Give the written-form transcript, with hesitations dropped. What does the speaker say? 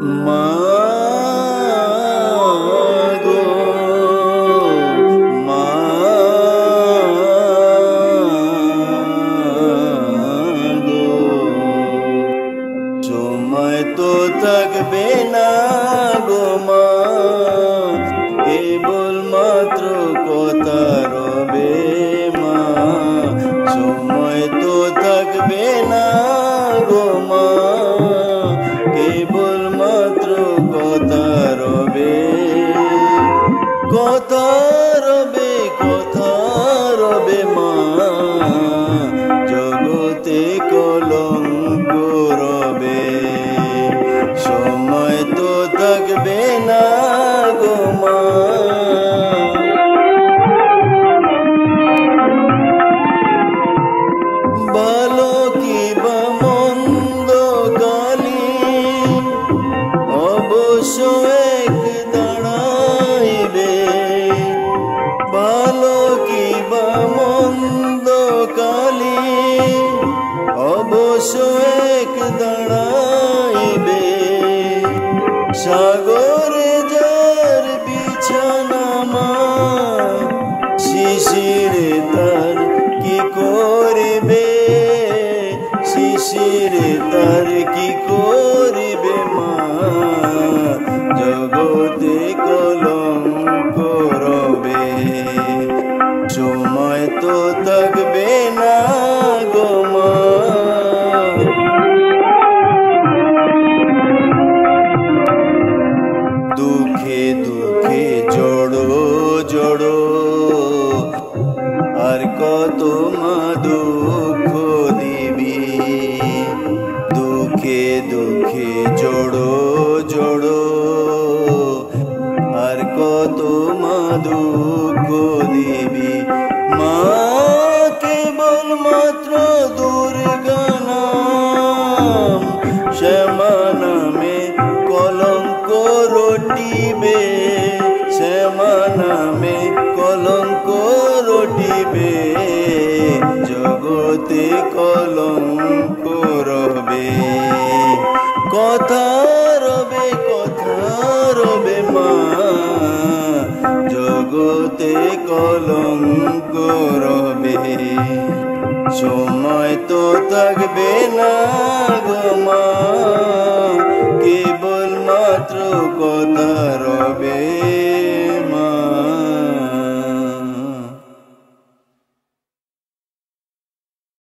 মা গো মা গো, সময় তো থাকবে না গো মা, কেবল মাত্র কথা রবে মা। সময় তো থাকবে না গো মা, কেবল মাত্র কথা রবে, কথা রবে, কথা রবে মা, জগতে কলঙ্ক রবে। সময় তো থাকবে না গো মা। ভালো কি বা মন্দ কালি অবশ্য এক দাঁড়াইবে, ভালো কি বা মন্দ কালি অবশ্য এক দাঁড়াইবে। সাগরে যার বিছানা মা, শিশিরে তার কি করিবে, শিশিরে তার কি করিবে মা, জগতে কলঙ্ক রবে। সময় তো থাকবে না গো মা। দুঃখে দুঃখে জড়ো জড়ো, আর কত মা দুঃখ দিবি। দুঃখে দুঃখে জড়ো জড়ো, আর কত মা দুঃখ দিবি। মা কেবল মাত্র দুর্গা নাম, শ্যামা নামে কলঙ্ক রটিবে, শ্যামা নামে কলঙ্ক রটিবে, জগতে কলঙ্ক রবে। কথা রবে, কথা রবে মা, জগতে কলঙ্ক রবে। সময় তো থাকবে না গো মা, কেবল মাত্র কথা রবে।